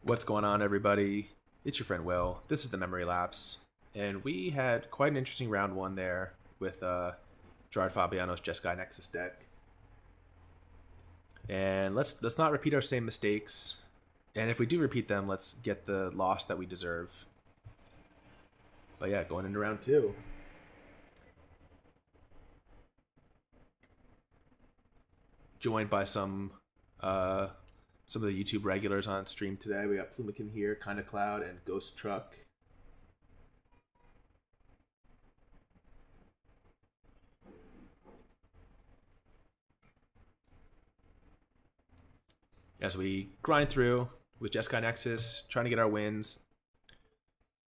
What's going on, everybody? It's your friend Will. This is the Memory Lapse, and we had quite an interesting round one there with Gerard Fabiano's Jeskai Nexus deck. And let's not repeat our same mistakes. And if we do repeat them, let's get the loss that we deserve. But yeah, going into round two. Joined by some of the YouTube regulars on stream today. We got Plumican here, Kinda Cloud, and Ghost Truck. As we grind through with Jeskai Nexus, trying to get our wins.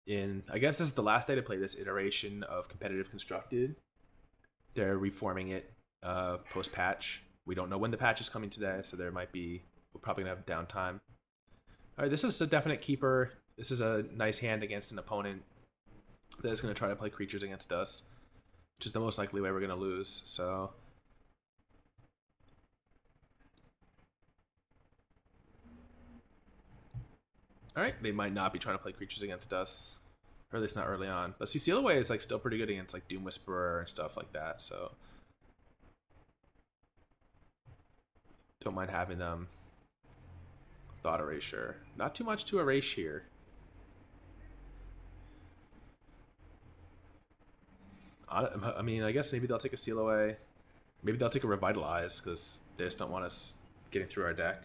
I guess this is the last day to play this iteration of Competitive Constructed. They're reforming it post-patch. We don't know when the patch is coming today, so we're probably gonna have downtime. All right, this is a definite keeper. This is a nice hand against an opponent that is going to try to play creatures against us, which is the most likely way we're going to lose. So, all right, they might not be trying to play creatures against us, or at least not early on. But Seal Away is like still pretty good against like Doom Whisperer and stuff like that. So, don't mind having them. Thought Erasure. Not too much to erase here. I mean, I guess maybe they'll take a Seal Away. Maybe they'll take a Revitalize because they just don't want us getting through our deck.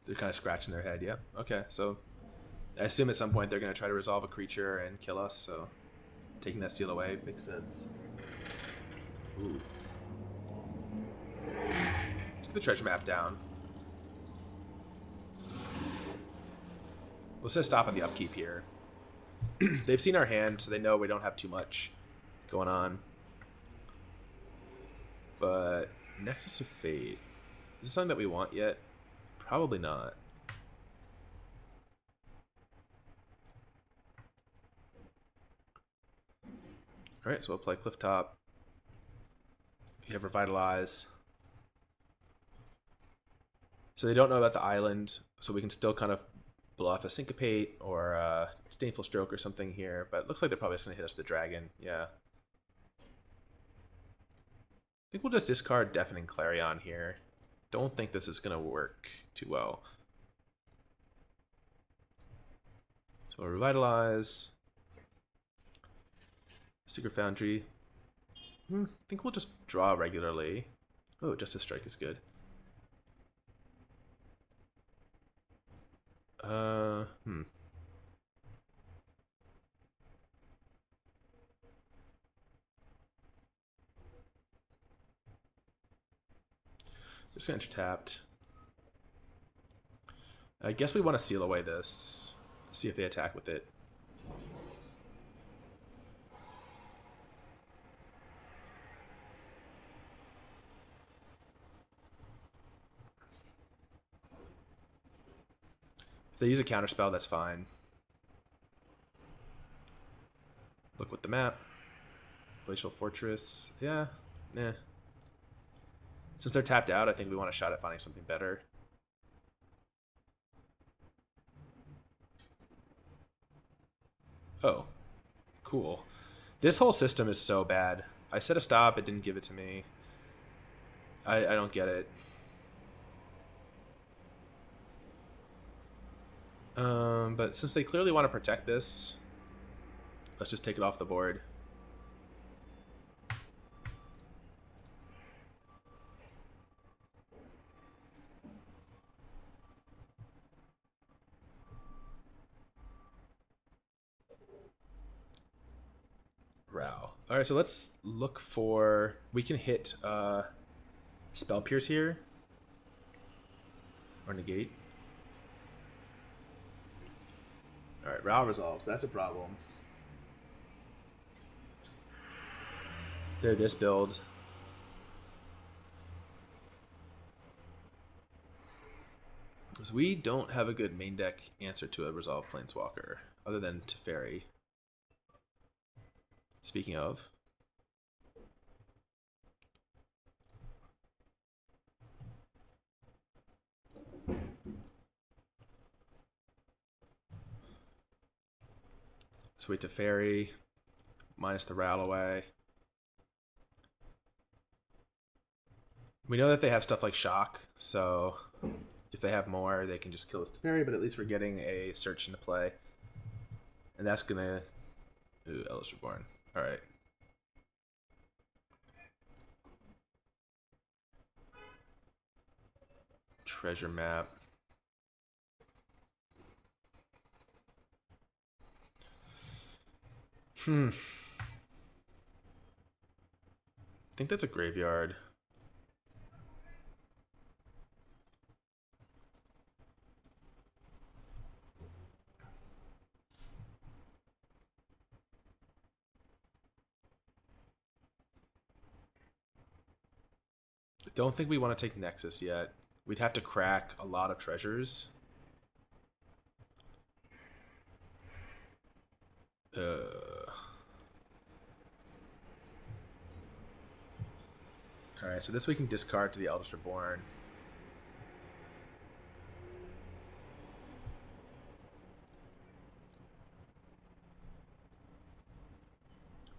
They're kind of scratching their head. Yeah. Okay. So I assume at some point they're going to try to resolve a creature and kill us. So taking that Seal Away makes sense. Ooh. Let's get the treasure map down. We'll set a stop on the upkeep here. They've seen our hand, so they know we don't have too much going on. But Nexus of Fate. Is this something that we want yet? Probably not. Alright, so we'll play Clifftop. We have Revitalize. So they don't know about the island, so we can still kind of bluff a Syncopate or a Disdainful Stroke or something here, but it looks like they're probably just going to hit us with the dragon. Yeah. I think we'll just discard Deafening Clarion here. Don't think this is going to work too well. So we'll Revitalize. Sacred Foundry. I think we'll just draw regularly. Oh, Justice Strike is good. Just enter tapped. I guess we want to Seal Away this. See if they attack with it. If they use a counterspell, that's fine. Look with the map. Glacial Fortress. Yeah. Since they're tapped out, I think we want a shot at finding something better. Oh. Cool. This whole system is so bad. I set a stop, it didn't give it to me. I don't get it. But since they clearly want to protect this, let's just take it off the board. Row. Alright, so let's look for... We can hit Spell Pierce here. Or Negate. Alright, Row resolves. That's a problem. They're this build. So we don't have a good main deck answer to a Resolve Planeswalker, other than Teferi. Speaking of, So we Teferi, minus the Rattle away. We know that they have stuff like Shock, so if they have more, they can just kill this Teferi, but at least we're getting a search into play. And that's gonna... Ooh, Eldest Reborn. Alright. Treasure map. I think that's a graveyard. I don't think we want to take Nexus yet. We'd have to crack a lot of treasures. Alright, so this we can discard to the Eldest Reborn.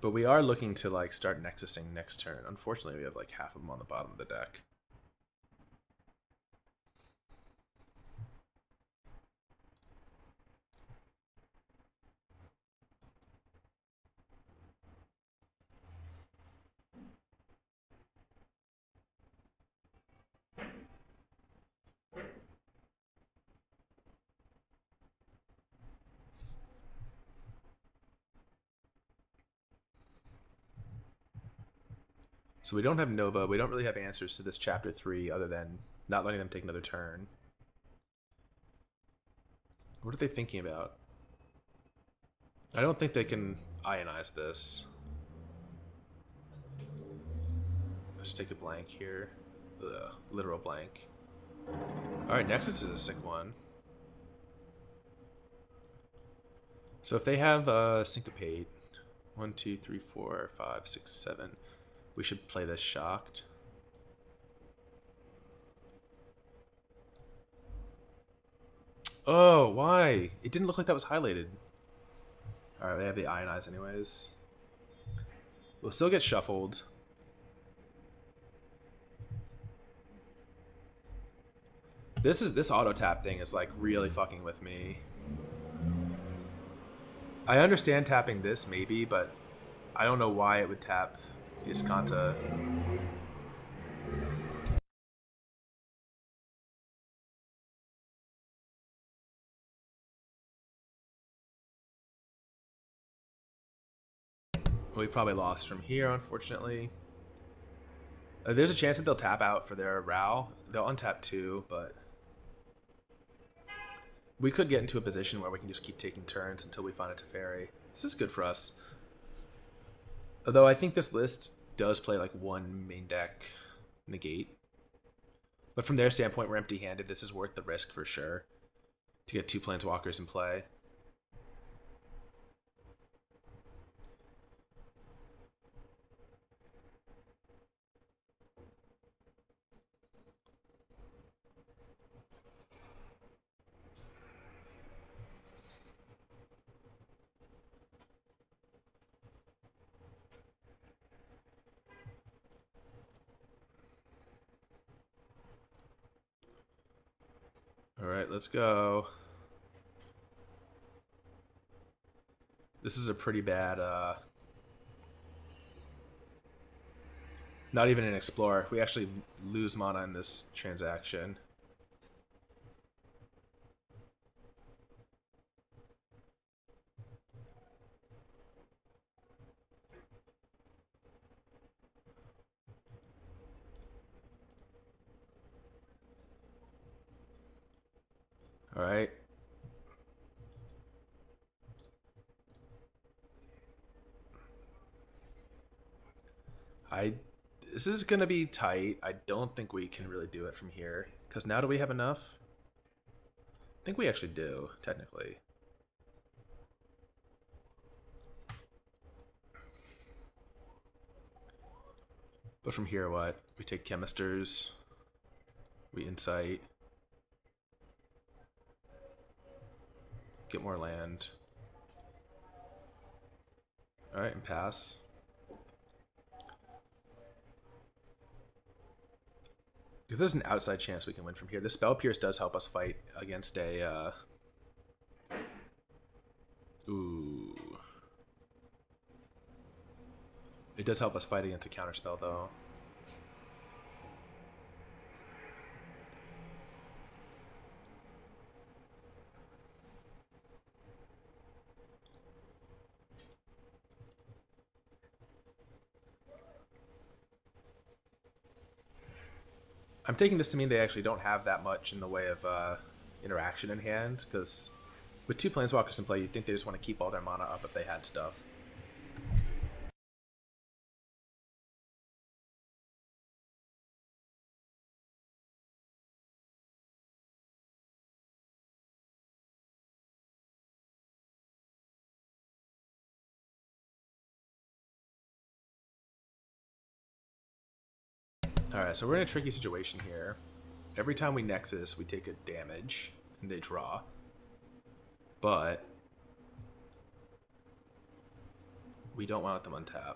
But we are looking to like start Nexusing next turn. Unfortunately, we have like half of them on the bottom of the deck. So we don't have Nova. We don't really have answers to this Chapter 3 other than not letting them take another turn. What are they thinking about? I don't think they can ionize this. Let's take a blank here. Ugh, literal blank. Alright, Nexus is a sick one. So if they have Syncopate, 1, 2, 3, 4, 5, 6, 7, we should play this Shocked. Oh, why? It didn't look like that was highlighted. Alright, they have the Ionize anyways. We'll still get shuffled. This auto tap thing is like really fucking with me. I understand tapping this maybe, but I don't know why it would tap the Azcanta. We probably lost from here, unfortunately. There's a chance that they'll tap out for their Row. They'll untap 2, but we could get into a position where we can just keep taking turns until we find a Teferi. This is good for us. Although I think this list does play like one main deck Negate. But from their standpoint, we're empty-handed. This is worth the risk for sure to get 2 Planeswalkers in play. Alright, let's go. This is a pretty bad, not even an Explorer. We actually lose mana in this transaction. Alright. This is going to be tight. I don't think we can really do it from here. Because now do we have enough? I think we actually do, technically. But from here, what? We take Chemisters. We Insight. Get more land. Alright, and pass. Because there's an outside chance we can win from here. The Spell Pierce does help us fight against a... Ooh. It does help us fight against a counterspell, though. I'm taking this to mean they actually don't have that much in the way of interaction in hand, because with 2 Planeswalkers in play, you'd think they just want to keep all their mana up if they had stuff. Alright, so we're in a tricky situation here. Every time we Nexus, we take a damage, and they draw. But we don't want them untap.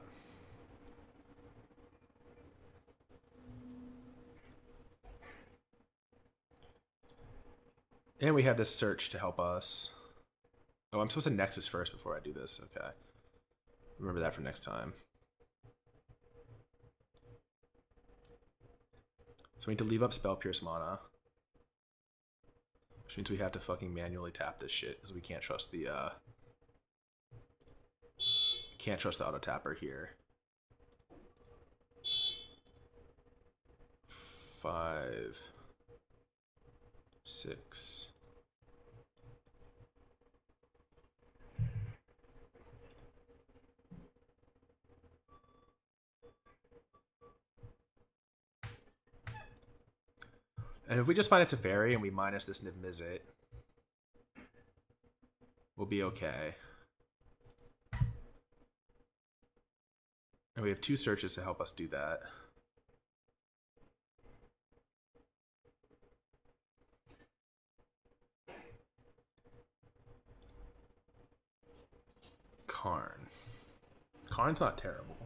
And we have this search to help us. Oh, I'm supposed to Nexus first before I do this. Okay. Remember that for next time. So we need to leave up Spell Pierce mana. Which means we have to fucking manually tap this shit, because we can't trust the auto tapper here. 5, 6. And if we just find a Teferi and we minus this Niv-Mizzet, we'll be okay. And we have 2 searches to help us do that. Karn. Karn's not terrible.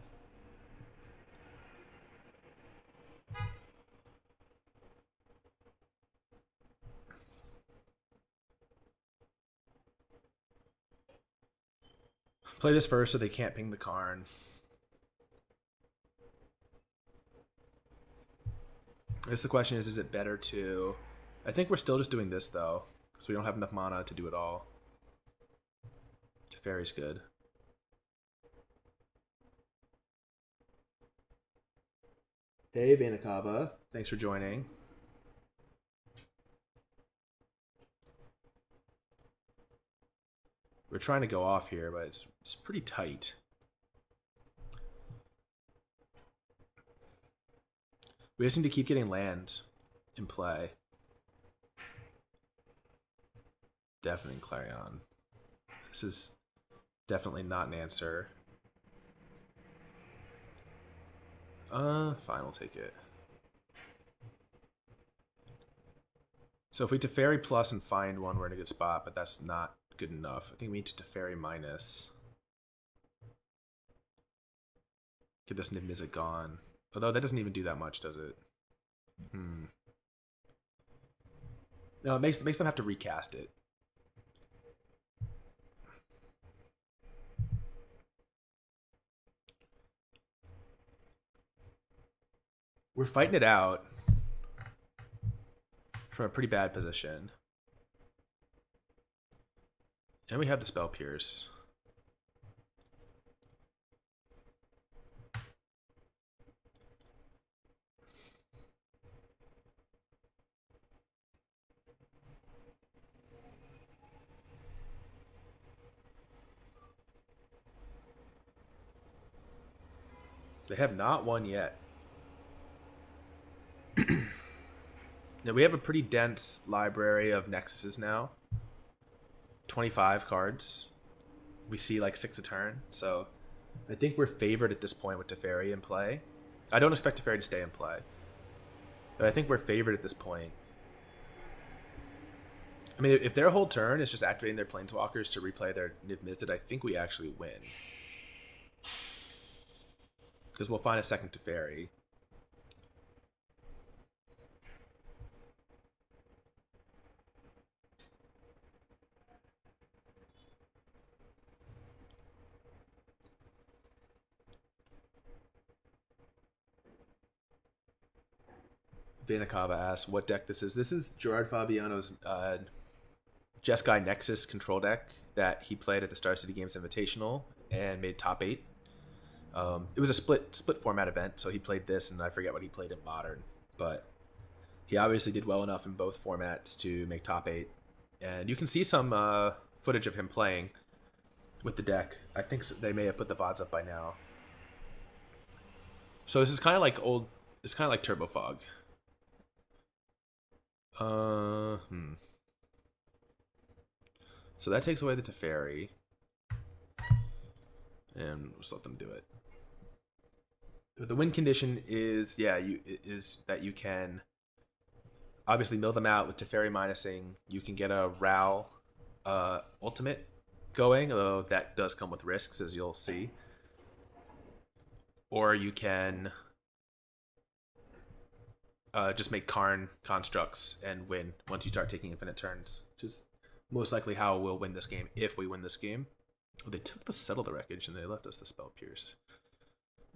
Play this first so they can't ping the Karn. I guess the question is it better to... I think we're still just doing this, though, because we don't have enough mana to do it all. Teferi's good. Hey, Vanakava. Thanks for joining. We're trying to go off here, but it's pretty tight. We just need to keep getting land in play. Deafening Clarion. This is definitely not an answer. Fine, we'll take it. So if we Teferi plus and find one, we're in a good spot, but that's not good enough. I think we need to Teferi minus. Get this Niv-Mizzet gone. Although that doesn't even do that much, does it? No, it makes them have to recast it. We're fighting it out from a pretty bad position. And we have the Spell Pierce. They have not won yet. Now we have a pretty dense library of Nexuses now. 25 cards. We see like 6 a turn, so I think we're favored at this point with Teferi in play. I don't expect Teferi to stay in play, but I think we're favored at this point. I mean, if their whole turn is just activating their Planeswalkers to replay their Niv-Mizzet, I think we actually win. because we'll find a second Teferi. Vanakava asks what deck this is. This is Gerard Fabiano's Jeskai Nexus control deck that he played at the Star City Games Invitational and made top 8. It was a split format event, so he played this, and I forget what he played in Modern, but he obviously did well enough in both formats to make top 8. And you can see some footage of him playing with the deck. I think they may have put the VODs up by now. So this is kind of like it's kind of like Turbo Fog. So that takes away the Teferi. And just let them do it. The win condition is, is that you can obviously mill them out with Teferi minusing. You can get a Ral ultimate going, although that does come with risks, as you'll see. Or you can just make Karn constructs and win once you start taking infinite turns, which is most likely how we'll win this game, if we win this game. Oh, they took the Settle the Wreckage and they left us the Spell Pierce.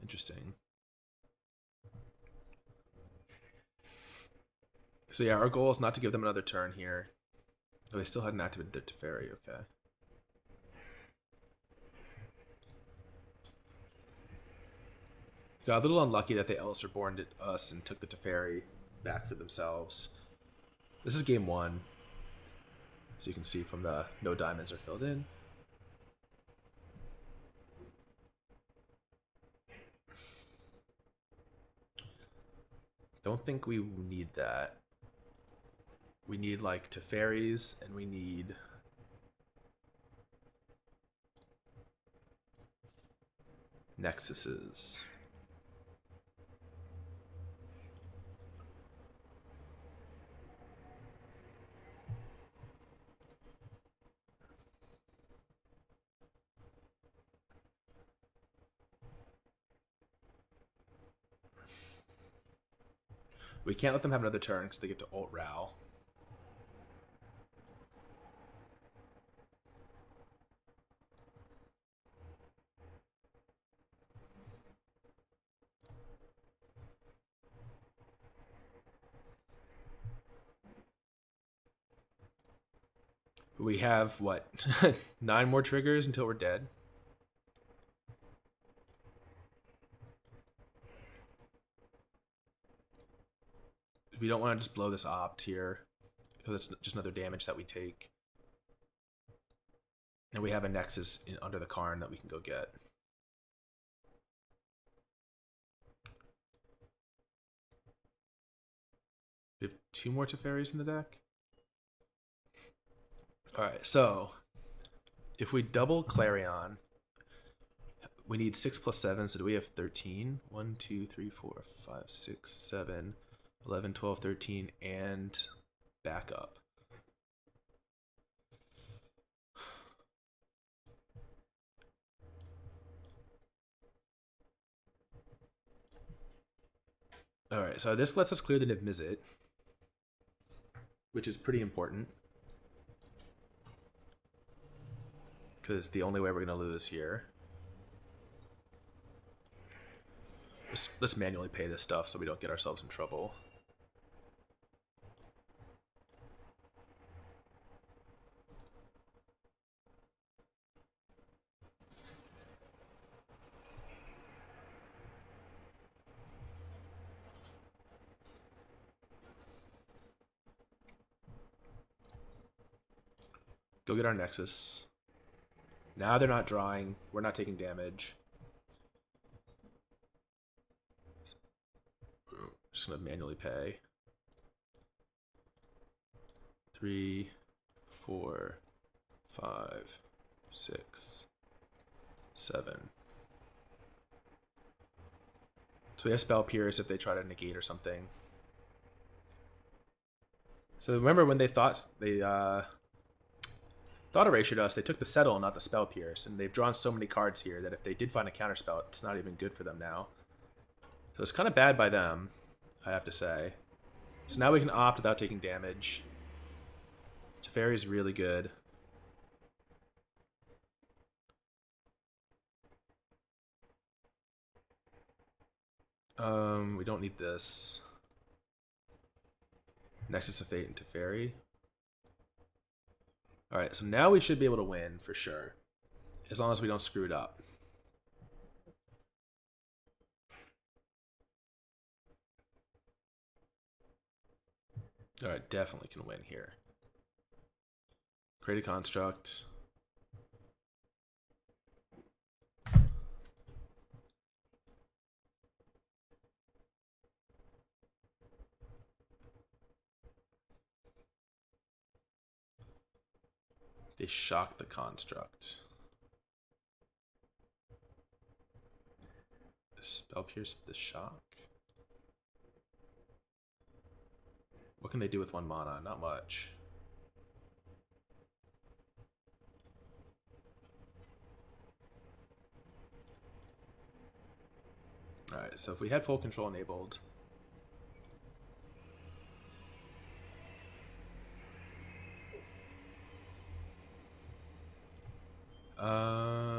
Interesting. So yeah, our goal is not to give them another turn here. Oh, they still hadn't activated their Teferi, okay. Got a little unlucky that they Ellis Reborned us and took the Teferi back for themselves. This is game 1. So you can see from the no diamonds are filled in. Don't think we need that. We need like Teferis, and we need Nexuses. We can't let them have another turn because they get to ult Ral. We have, what, 9 more triggers until we're dead? We don't want to just blow this opt here, because it's just another damage that we take. And we have a Nexus under the Karn that we can go get. We have 2 more Teferis in the deck. Alright, so if we double Clarion, we need 6 plus 7, so do we have 13? 1, 2, 3, 4, 5, 6, 7, 11, 12, 13, and backup. Alright, so this lets us clear the Niv Mizzet, which is pretty important, because the only way we're going to lose here. Let's manually pay this stuff so we don't get ourselves in trouble. Go get our Nexus. Now they're not drawing. We're not taking damage. Just gonna manually pay. 3, 4, 5, 6, 7. So we have Spell Pierce if they try to negate or something. So remember when they thought thought erasured us, they took the Settle, not the Spell Pierce, and they've drawn so many cards here that if they did find a counterspell, it's not even good for them now. So it's kind of bad by them, I have to say. So now we can opt without taking damage. Teferi's really good. We don't need this. Nexus of Fate and Teferi. Alright, so now we should be able to win for sure. As long as we don't screw it up. Alright, definitely can win here. Create a construct. They shock the construct. Spell pierce the shock. What can they do with 1 mana? Not much. Alright, so if we had full control enabled.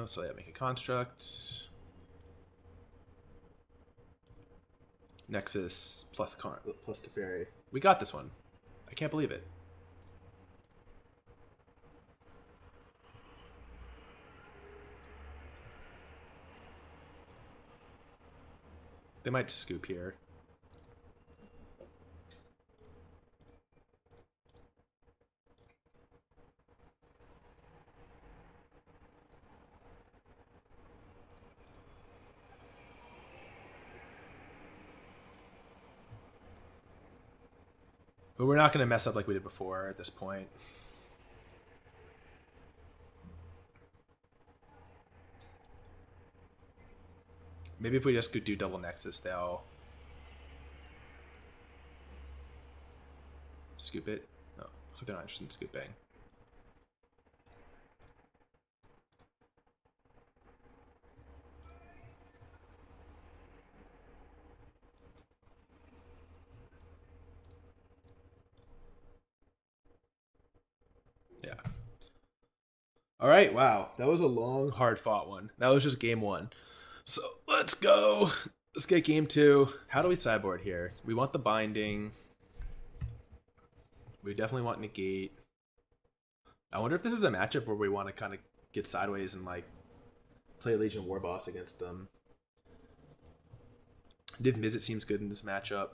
So yeah, make a construct. Nexus plus Karn plus Teferi. We got this one. I can't believe it. They might scoop here. But we're not going to mess up like we did before at this point. Maybe if we just could do double Nexus, they'll scoop it. No, looks like they're not interested in scooping. Yeah. All right, wow. That was a long, hard-fought one. That was just game 1. So let's go. Let's get game 2. How do we sideboard here? We want the binding. We definitely want negate. I wonder if this is a matchup where we want to kind of get sideways and like play Legion Warboss against them. Izzet seems good in this matchup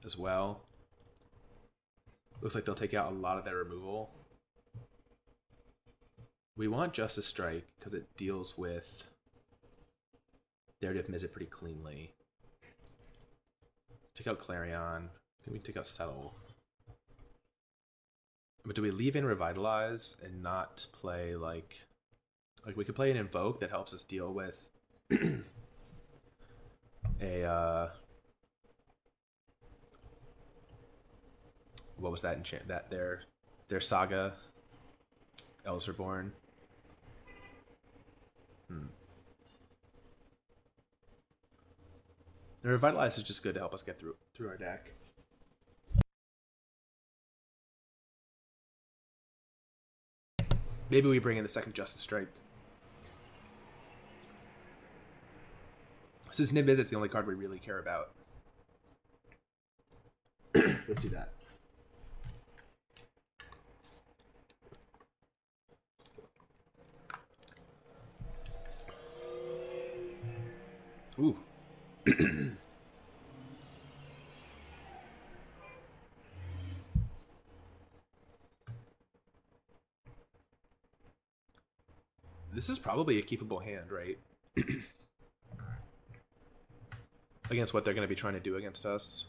as well. Looks like they'll take out a lot of their removal. We want Justice Strike because it deals with their Izzet pretty cleanly. Take out Clarion. Then we take out Settle. But do we leave in Revitalize and not play like we could play an Invoke that helps us deal with a what was that enchant that their Saga Elves Reborn. The Revitalize is just good to help us get through our deck. Maybe we bring in the second Justice Strike. Since Izzet's the only card we really care about. Let's do that. Ooh. This is probably a keepable hand, right? Against what they're going to be trying to do against us.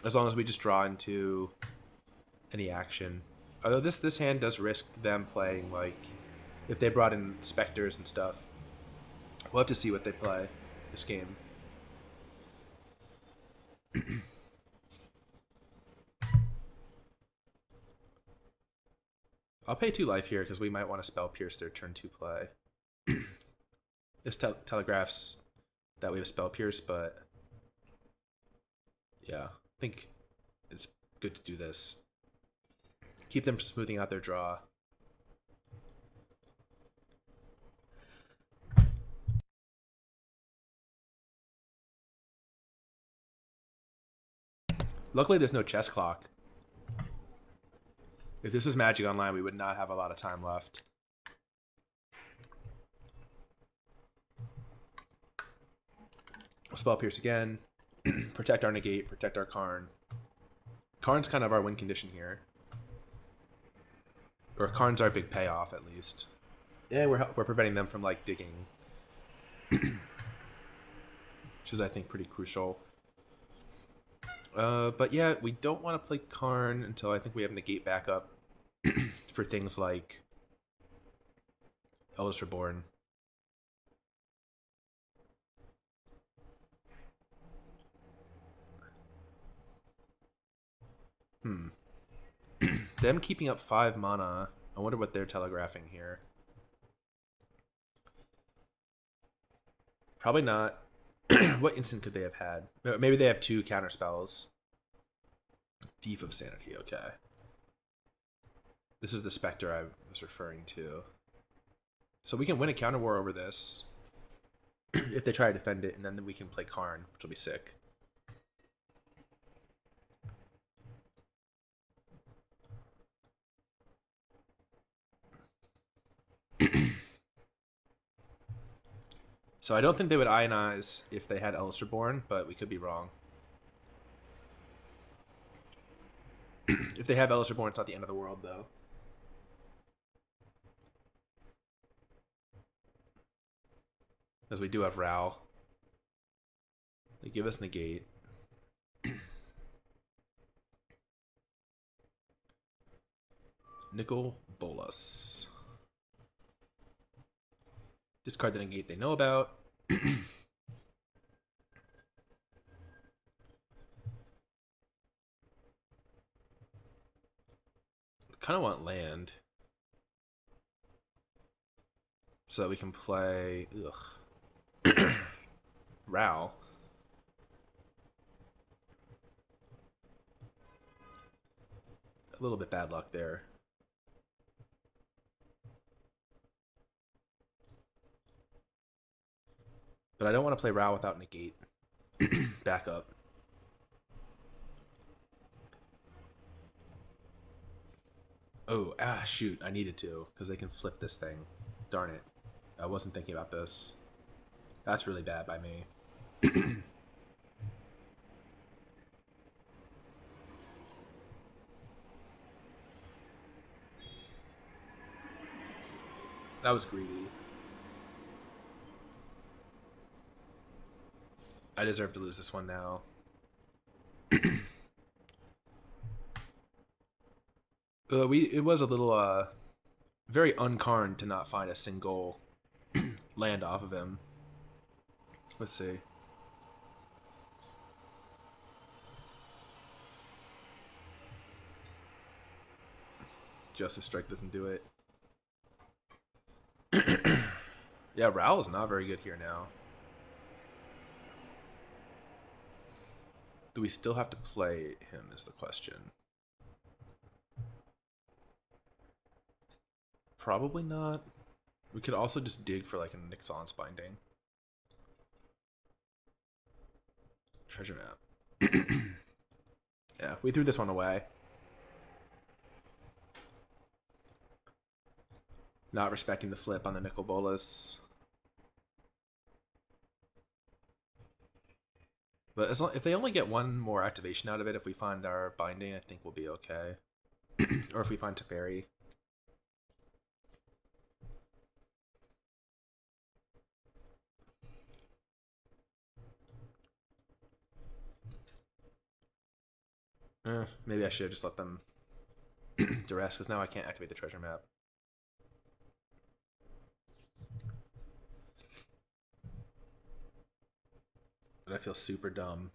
As long as we just draw into any action. Although this hand does risk them playing, like, if they brought in Spectres and stuff. We'll have to see what they play this game. I'll pay 2 life here because we might want to spell pierce their turn 2 play. This telegraphs that we have Spell Pierce, but yeah, I think it's good to do this. Keep them smoothing out their draw. Luckily, there's no chess clock. If this was Magic Online, we would not have a lot of time left. Spell Pierce again. Protect our Negate, protect our Karn. Karn's kind of our win condition here. Or Karn's our big payoff, at least. Yeah, we're preventing them from, like, digging. Which is, I think, pretty crucial. But yeah, we don't want to play Karn until I think we have Negate backup for things like Eldest Reborn. Them keeping up 5 mana. I wonder what they're telegraphing here. Probably not. What instant could they have had? Maybe they have 2 counter spells. Thief of Sanity, okay. This is the Spectre I was referring to. So we can win a counter war over this if they try to defend it, and then we can play Karn, which will be sick. So I don't think they would ionize if they had Eldest Reborn, but we could be wrong. If they have Eldest Reborn, it's not the end of the world, though. As we do have Rao. They give us Negate. Nicol Bolas. Discard the Negate they know about. Kind of want land so that we can play Rao. A little bit bad luck there. But I don't want to play Rao without Negate backup. Oh, shoot. I needed to, because they can flip this thing. Darn it. I wasn't thinking about this. That's really bad by me. That was greedy. I deserve to lose this one now. It was a little very unkarned to not find a single land off of him. Let's see. Justice Strike doesn't do it. Yeah, Raoul is not very good here now. Do we still have to play him is the question. Probably not. We could also just dig for like a Ixalan's Binding. Treasure map. Yeah, we threw this one away. Not respecting the flip on the Nicol Bolas. But as long, if they only get one more activation out of it, if we find our Binding, I think we'll be okay. Or if we find Teferi. Maybe I should have just let them duress, because now I can't activate the treasure map. But I feel super dumb.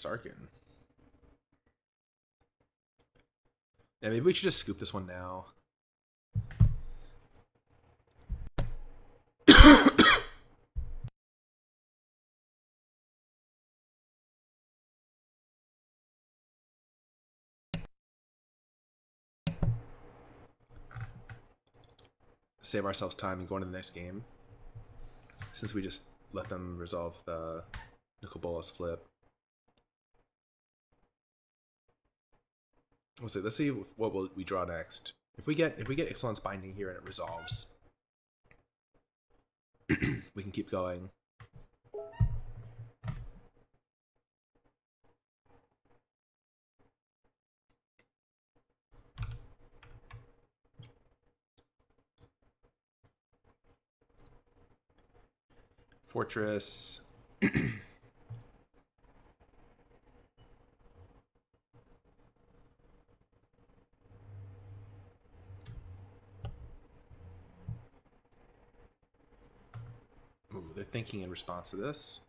Sarkin. Yeah, maybe we should just scoop this one now. Save ourselves time and go into the next game, since we just let them resolve the Nicol Bolas flip. Let's see what we draw next. If we get Ixalan's Binding here and it resolves, we can keep going. Fortress. Ooh, they're thinking in response to this.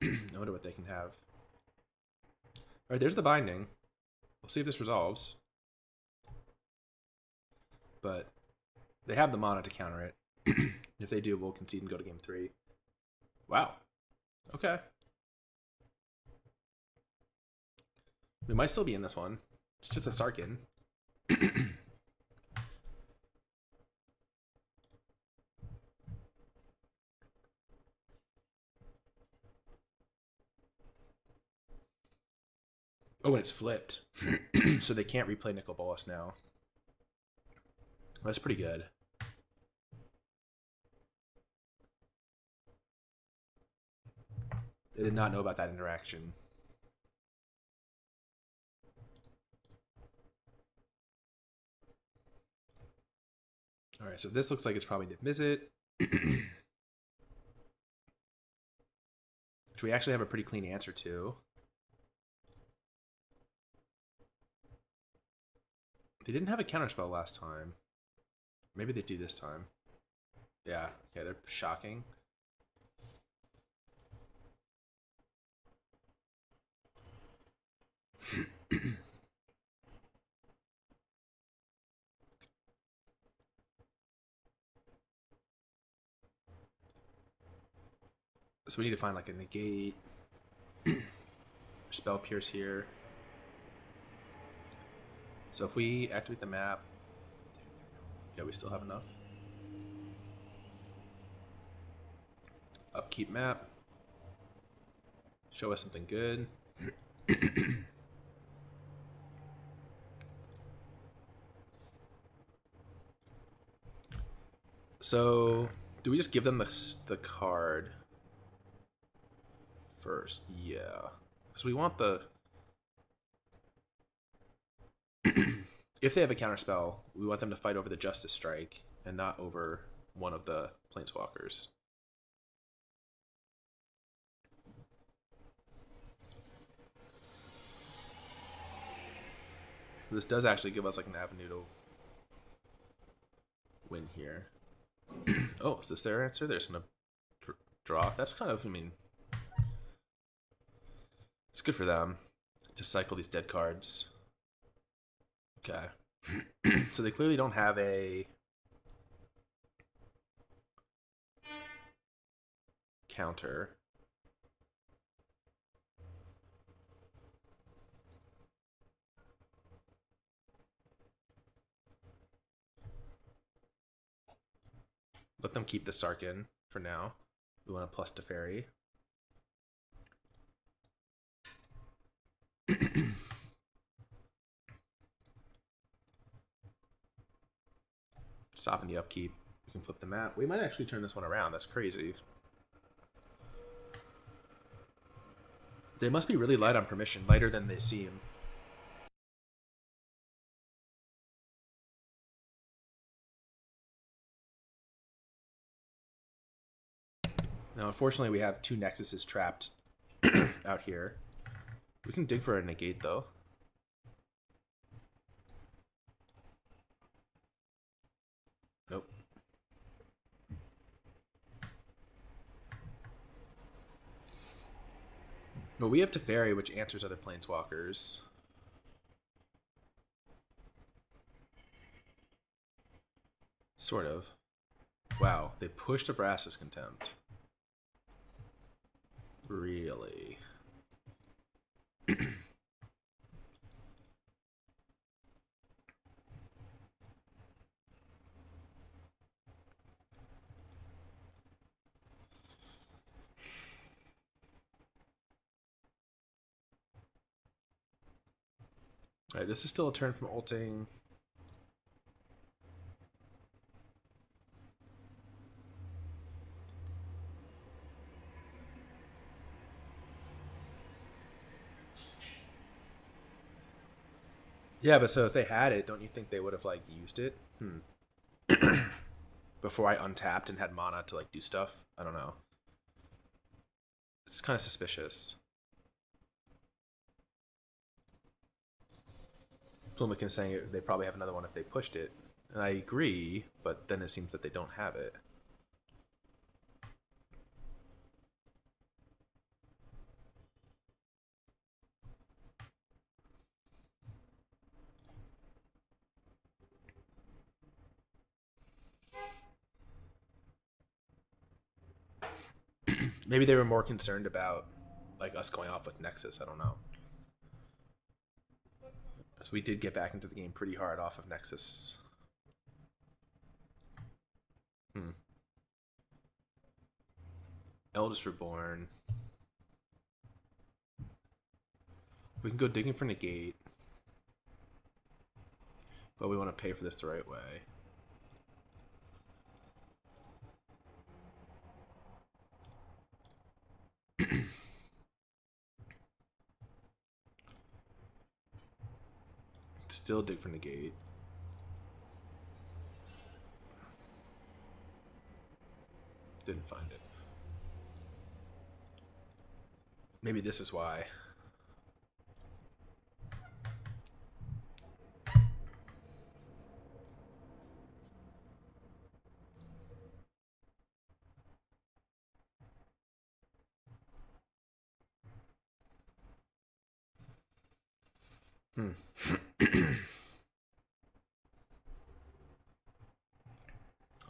I wonder what they can have. Alright, there's the Binding. We'll see if this resolves. But they have the mana to counter it. If they do, we'll concede and go to game 3. Wow. Okay. We might still be in this one. It's just a Sarkin. Oh, and it's flipped. So they can't replay Nicol Bolas now. That's pretty good. They did not know about that interaction. Alright, so this looks like it's probably Izzet. Which we actually have a pretty clean answer to. They didn't have a counterspell last time. Maybe they do this time. Yeah, they're shocking. So we need to find like a negate. Spell Pierce here. So if we activate the map, yeah, we still have enough. Upkeep map. Show us something good. So, do we just give them the card first? Yeah. So we want the... If they have a counterspell, we want them to fight over the Justice Strike and not over one of the Planeswalkers. This does actually give us like an avenue to win here. Oh, is this their answer? They're just gonna draw. That's kind of, I mean, it's good for them to cycle these dead cards. Okay. So they clearly don't have a counter. Let them keep the Sarkin for now. We want a plus Teferi. Stopping the upkeep. We can flip the map. We might actually turn this one around. That's crazy. They must be really light on permission, lighter than they seem. Now, unfortunately, we have 2 Nexuses trapped out here. We can dig for a negate, though. Nope. Well, we have Teferi, which answers other planeswalkers. Sort of. Wow, they pushed a Vraska's Contempt. Really? Alright, this is still a turn from ulting. Yeah, but so if they had it, don't you think they would have like used it? Before I untapped and had mana to like do stuff? I don't know. It's kind of suspicious. Plumickin saying they probably have another one if they pushed it. And I agree, but then it seems that they don't have it. Maybe they were more concerned about like us going off with Nexus. I don't know. So we did get back into the game pretty hard off of Nexus. Eldest Reborn. We can go digging for Negate. But we want to pay for this the right way. Still dig for Negate. Didn't find it. Maybe this is why.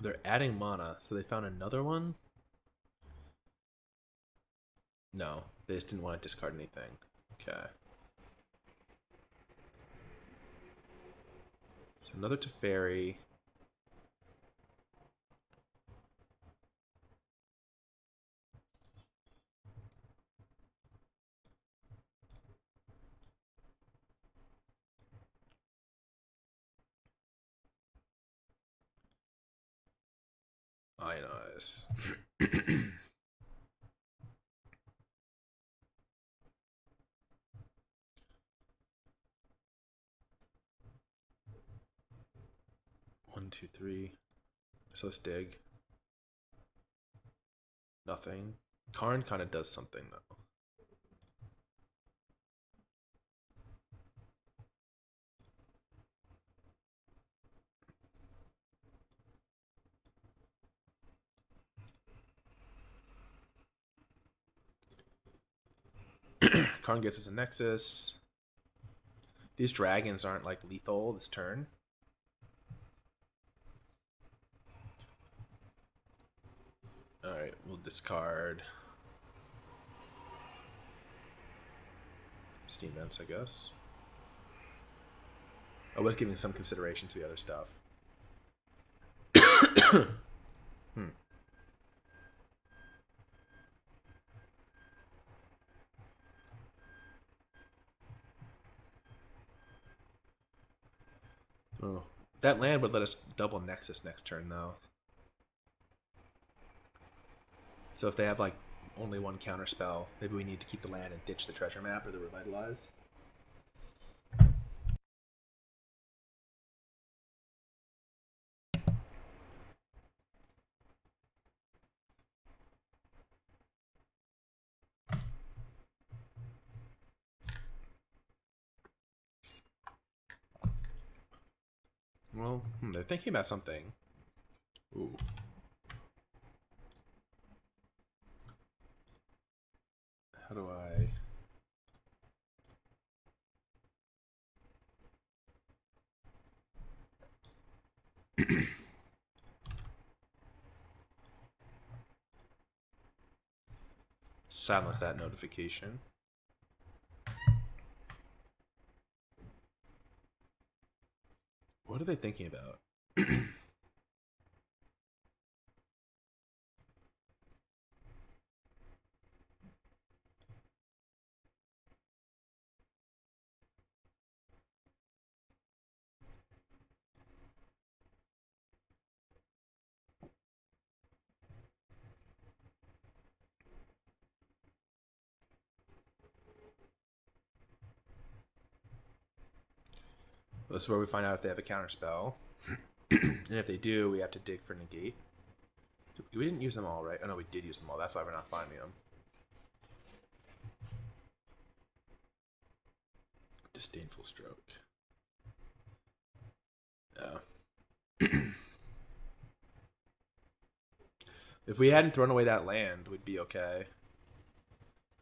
They're adding mana, so they found another one? No, they just didn't want to discard anything. Okay. So another Teferi. Ionize. One, two, three. So let's dig. Nothing. Karn kind of does something though. Karn gets us a Nexus. These dragons aren't like lethal this turn. Alright, we'll discard Steam Vents, I guess. I was giving some consideration to the other stuff. Oh, that land would let us double Nexus next turn, though. So if they have like only one counter spell, maybe we need to keep the land and ditch the treasure map or the Revitalize. Well, they're thinking about something. Ooh. How do I... Silence that notification. What are they thinking about? This is where we find out if they have a counter spell. And if they do, we have to dig for negate. We didn't use them all, right? Oh no, we did use them all. That's why we're not finding them. Disdainful stroke. Yeah. If we hadn't thrown away that land, we'd be okay.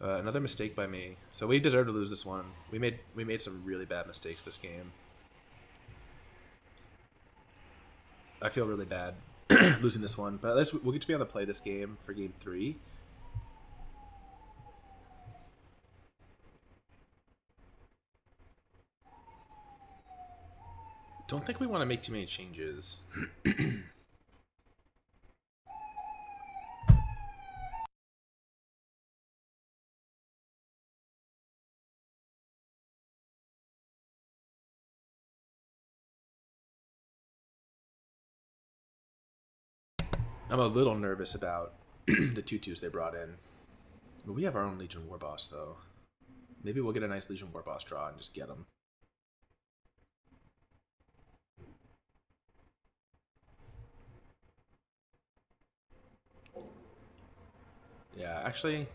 Another mistake by me. So we deserve to lose this one. We made some really bad mistakes this game. I feel really bad losing this one, but at least we'll get to be on the play this game for game 3. Don't think we want to make too many changes. I'm a little nervous about the 2/2s they brought in. But we have our own Legion Warboss, though. Maybe we'll get a nice Legion Warboss draw and just get them. Yeah, actually,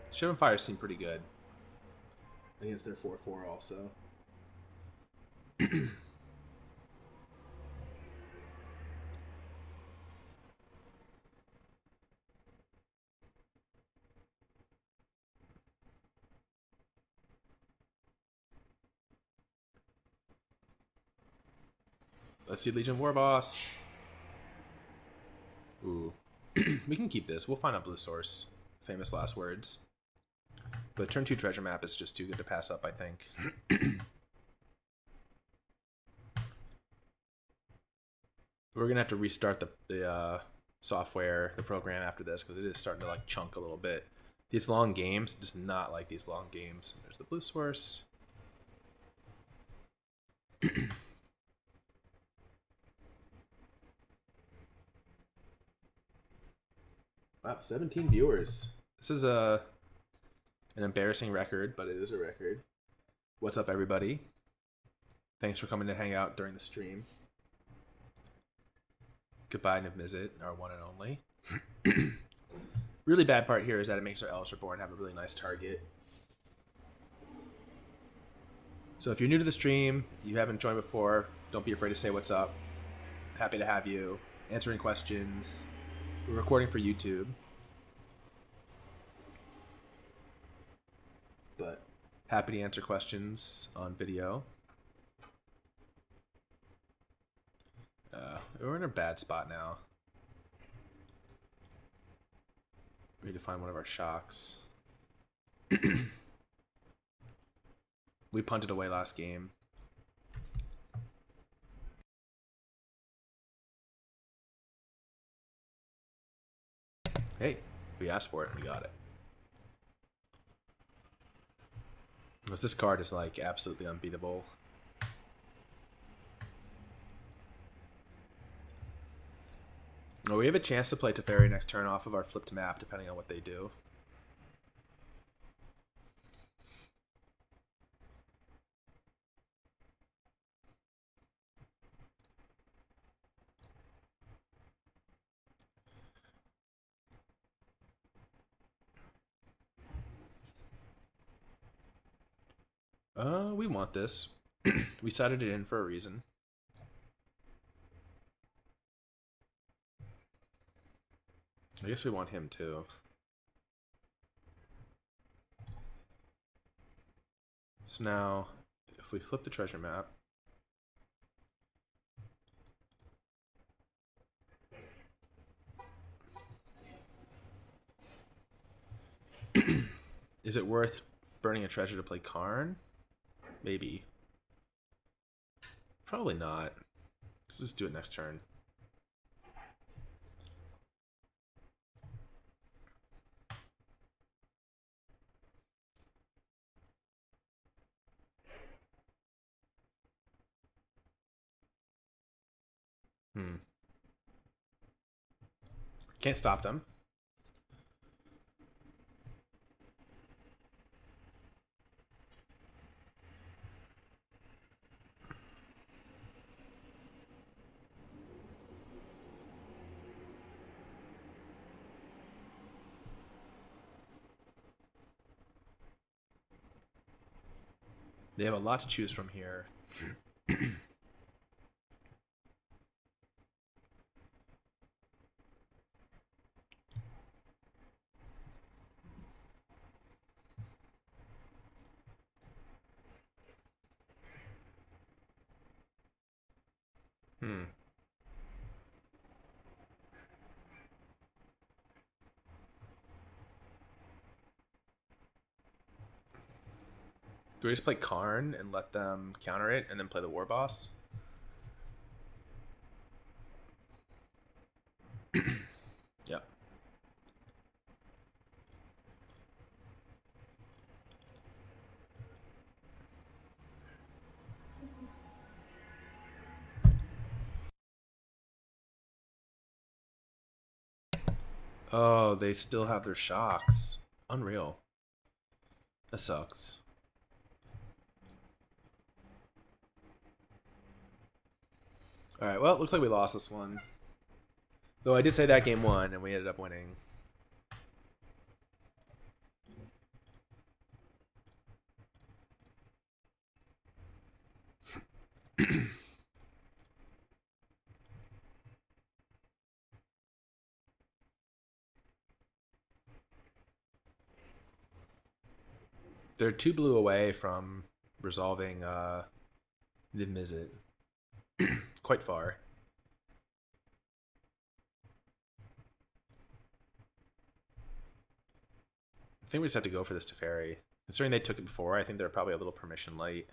Shivan Fire seemed pretty good against their 4/4 also. Let's see Legion Warboss. Ooh. We can keep this. We'll find a blue source. Famous last words. But turn 2 treasure map is just too good to pass up, I think. We're going to have to restart the software, the program after this, because it is starting to like chunk a little bit. These long games, does not like these long games. There's the blue source. Wow, 17 viewers. This is an embarrassing record, but it is a record. What's up, everybody? Thanks for coming to hang out during the stream. Goodbye, Izzet, our one and only. Really bad part here is that it makes our Elves Reborn have a really nice target. So if you're new to the stream, you haven't joined before, don't be afraid to say what's up. Happy to have you. Answering questions. We're recording for YouTube. But happy to answer questions on video. We're in a bad spot now. We need to find one of our shocks. We punted away last game. Hey, we asked for it and we got it. Because this card is like absolutely unbeatable. Well, we have a chance to play Teferi next turn off of our flipped map, depending on what they do. We want this. We sided it in for a reason. I guess we want him too. So now, if we flip the treasure map, Is it worth burning a treasure to play Karn? Maybe. Probably not. Let's just do it next turn. Can't stop them. They have a lot to choose from here. Do we just play Karn and let them counter it and then play the Warboss? Yep. Oh, they still have their shocks. Unreal. That sucks. Alright, well, it looks like we lost this one. Though I did say that game won, and we ended up winning. They're 2 blue away from resolving the Izzet. Quite far. I think we just have to go for this Teferi. Considering they took it before, I think they're probably a little permission light.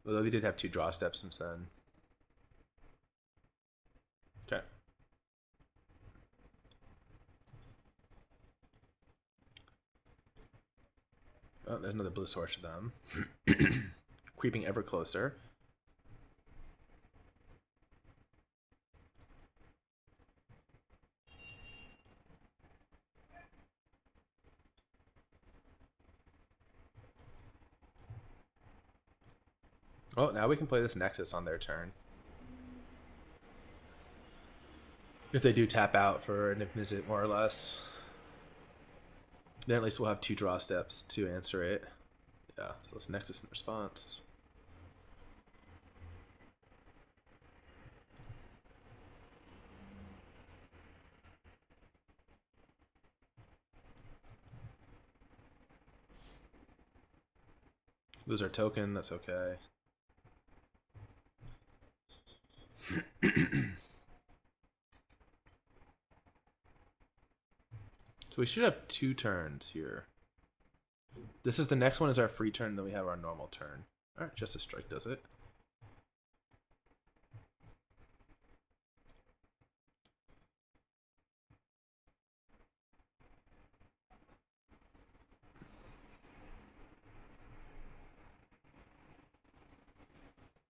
Although they did have 2 draw steps since then. Okay. Oh, there's another blue source for them. Creeping ever closer. Oh, now we can play this Nexus on their turn. If they do tap out for an Izzet, more or less. Then at least we'll have 2 draw steps to answer it. Yeah, so it's Nexus in response. Lose our token, that's okay. So we should have 2 turns here. This is the next one is our free turn, then we have our normal turn. Alright, just a strike does it.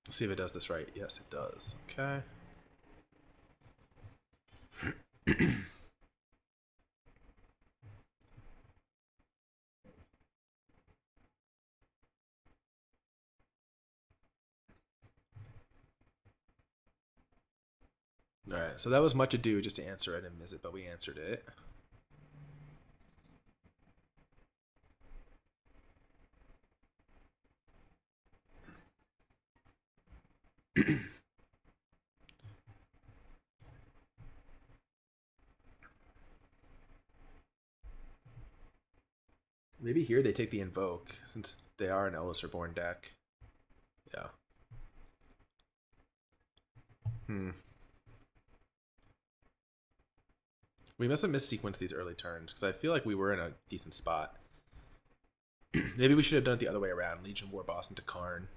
Let's see if it does this right. Yes, it does. Okay. Alright, so that was much ado just to answer it and miss it, but we answered it. Maybe here they take the Invoke, since they are an Ellis Reborn deck. Yeah. We must have missequenced these early turns, because I feel like we were in a decent spot. Maybe we should have done it the other way around. Legion Warboss into Karn.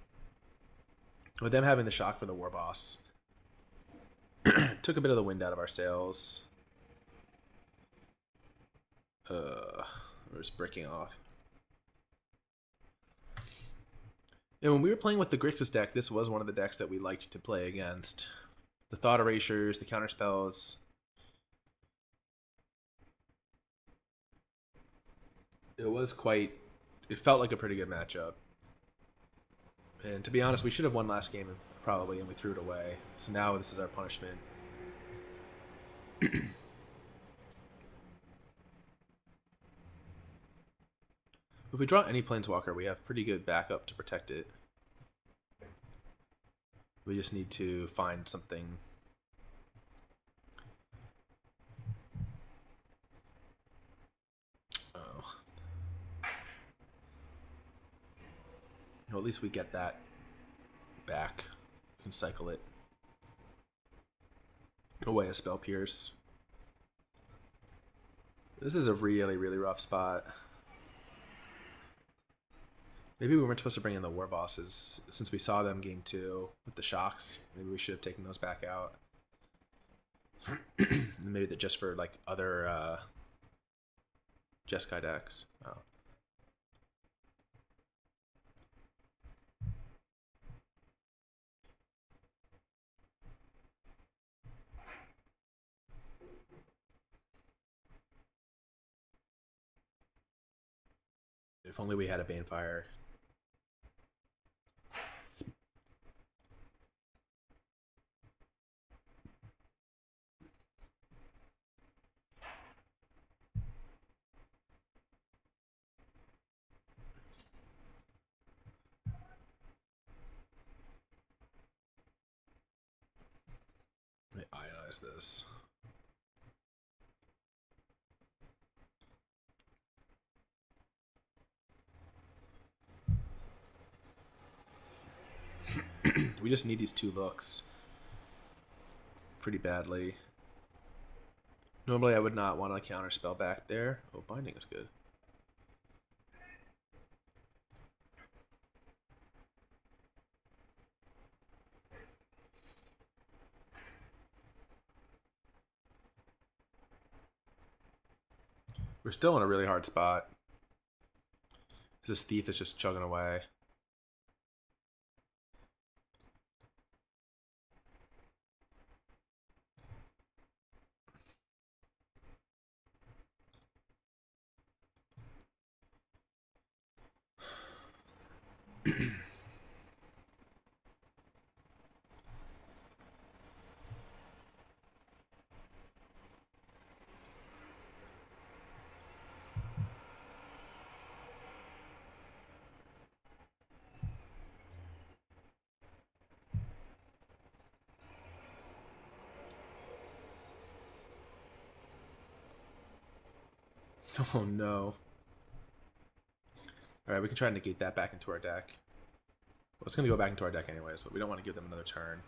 With them having the shock for the Warboss, took a bit of the wind out of our sails. We're just breaking off. And when we were playing with the Grixis deck, this was one of the decks that we liked to play against. The Thought Erasures, the counterspells. It was quite... It felt like a pretty good matchup. And to be honest, we should have won last game, probably, and we threw it away. So now this is our punishment. If we draw any Planeswalker, we have pretty good backup to protect it. We just need to find something. Oh. Well, at least we get that back. We can cycle it away a Spell Pierce. This is a really, really rough spot. Maybe we weren't supposed to bring in the war bosses since we saw them game 2 with the shocks. Maybe we should have taken those back out. Maybe they're just for like other Jeskai decks. Oh. If only we had a Banefire. Let me ionize this. We just need these 2 looks pretty badly. Normally I would not want to counterspell back there. Oh, binding is good. We're still in a really hard spot. This thief is just chugging away. Oh no. Alright, we can try to negate that back into our deck. Well, it's going to go back into our deck anyways, but we don't want to give them another turn.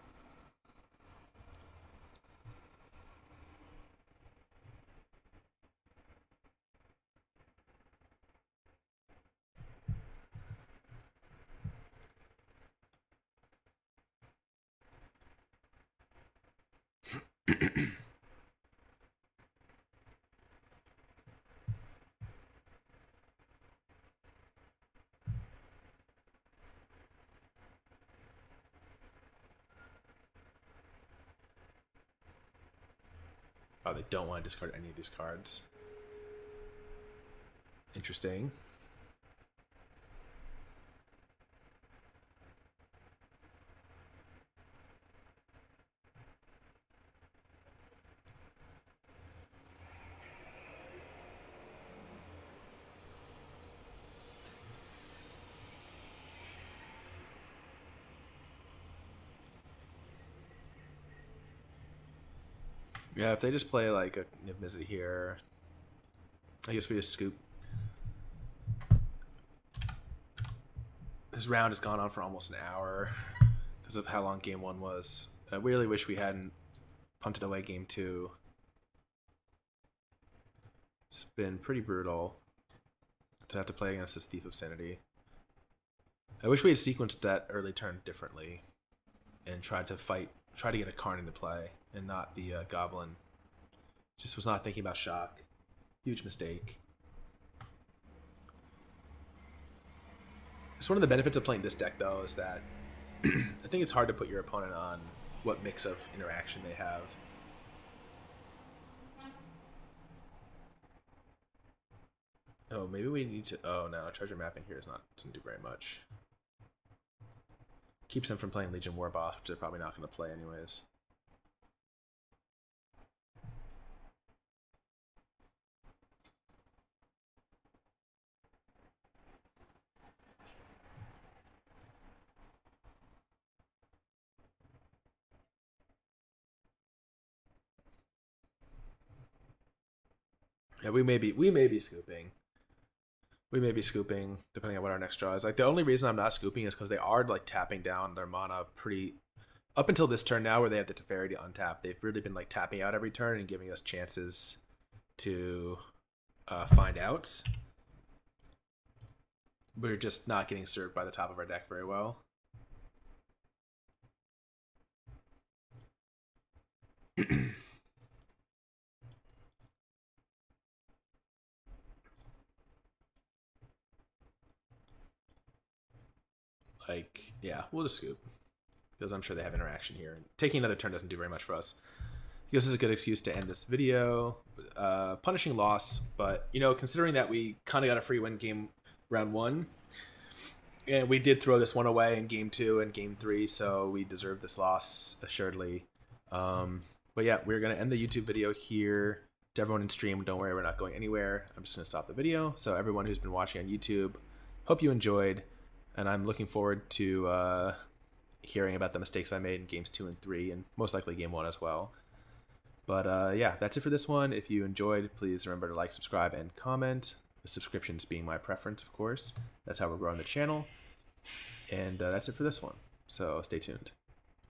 Oh, they don't want to discard any of these cards. Interesting. Yeah, if they just play like a Niv-Mizzet here, I guess we just scoop. This round has gone on for almost an hour because of how long game 1 was. I really wish we hadn't punted away game 2. It's been pretty brutal to have to play against this Thief of Sanity. I wish we had sequenced that early turn differently and tried to get a Karn into play and not the Goblin. Just was not thinking about shock. Huge mistake. It's one of the benefits of playing this deck, though, is that I think it's hard to put your opponent on what mix of interaction they have. Oh, maybe we need to... Oh, no. Treasure mapping here doesn't do very much. Keeps them from playing Legion Warboss, which they're probably not going to play anyways. Yeah, we may be scooping. We may be scooping, depending on what our next draw is. Like, the only reason I'm not scooping is because they are, like, tapping down their mana pretty... Up until this turn now, where they have the Teferi to untap, they've really been, like, tapping out every turn and giving us chances to find outs. We're just not getting served by the top of our deck very well. Like, yeah, we'll just scoop. Because I'm sure they have interaction here. And taking another turn doesn't do very much for us. This is a good excuse to end this video. Punishing loss, but, you know, considering that we kind of got a free win game round 1, and we did throw this one away in game 2 and game 3, so we deserve this loss, assuredly. But yeah, we're going to end the YouTube video here. To everyone in stream, don't worry, we're not going anywhere. I'm just going to stop the video. So everyone who's been watching on YouTube, hope you enjoyed. And I'm looking forward to hearing about the mistakes I made in games 2 and 3, and most likely game 1 as well. But yeah, that's it for this one. If you enjoyed, please remember to like, subscribe, and comment. The subscriptions being my preference, of course. That's how we're growing the channel. And that's it for this one. So stay tuned.